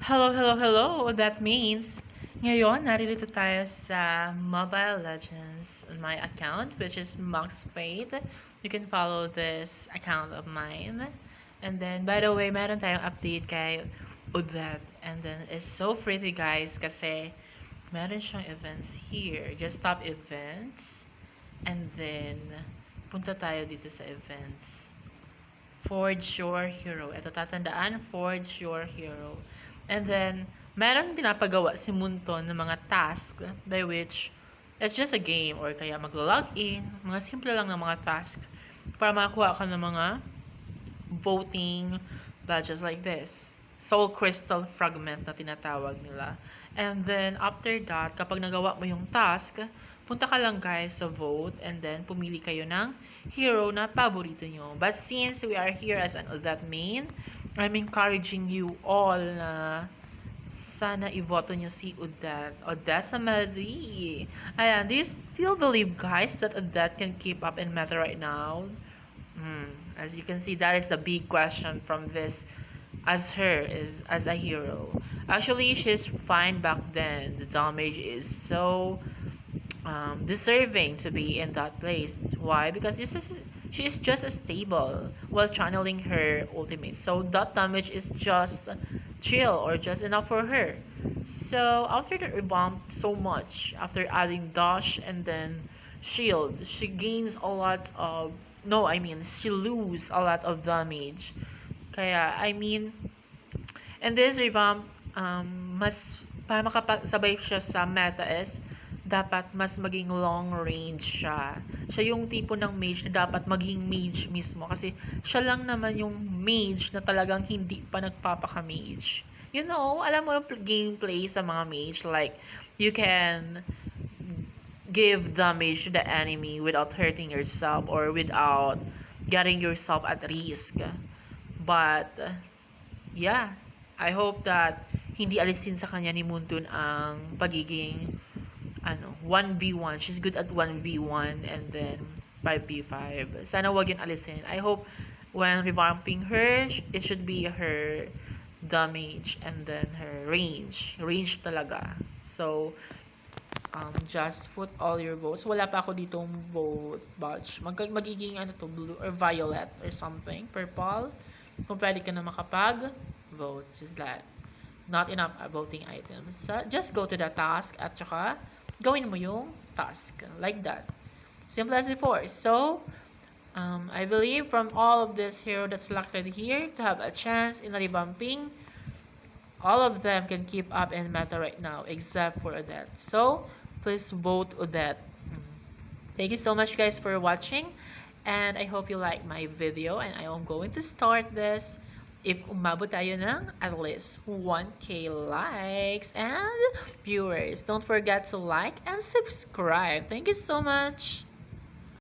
Hello, hello, hello! That means, ngayon, naririto tayo sa Mobile Legends on my account, which is Max Fate. You can follow this account of mine. And then, by the way, meron tayong update kay Odette. And then, it's so pretty, guys, kasi meron siyang events here. Just top events. And then, punta tayo dito sa events. Forge your hero. Ito tatandaan, forge your hero. And then, meron pinapagawa si Munton ng mga task by which it's just a game or kaya mag-log in, mga simple lang ng mga task para makakuha ka ng mga voting badges like this. Soul Crystal Fragment na tinatawag nila. And then, after that, kapag nagawa mo yung task, punta ka lang guys sa vote and then pumili kayo ng hero na paborito nyo. But since we are here as an Odette main, I'm encouraging you all na sana iboto nyo si Odette. Odessa Marie. Ayan, do you still believe guys that Odette can keep up in meta right now? As you can see, that is the big question from this as a hero. Actually, she's fine back then. The damage is so deserving to be in that place. Why? Because she is just stable while channeling her ultimate. So that damage is just chill or just enough for her. So after the revamp so much, after adding dash and then shield, she gains a lot of she lose a lot of damage. Kaya and this revamp mas para makapasabay siya sa meta is dapat mas maging long range siya. Siya yung tipo ng mage na dapat maging mage mismo kasi siya lang naman yung mage na talagang hindi pa nagpapaka-mage. You know, alam mo yung gameplay sa mga mage, like you can give damage to the enemy without hurting yourself or without getting yourself at risk. But yeah, I hope that hindi alisin sa kanya ni Muntun ang pagiging 1v1. She's good at 1v1 and then 5v5. Sana wag yun alisin. I hope when revamping her, it should be her damage and then her range. Range talaga. So, just put all your votes. Wala pa ako ditong vote badge. Magiging blue or violet or something. Purple. Kung pwede ka na makapag-vote. Just that. Not enough voting items. Just go to the task at saka gawin mo yung task. Like that. Simple as before. So, I believe from all of this hero that's selected here to have a chance in revamping, all of them can keep up in meta right now except for Odette. So, please vote Odette. Thank you so much guys for watching and I hope you like my video and I am going to start this if umabot tayo ng at least 1K likes and viewers. Don't forget to like and subscribe. Thank you so much.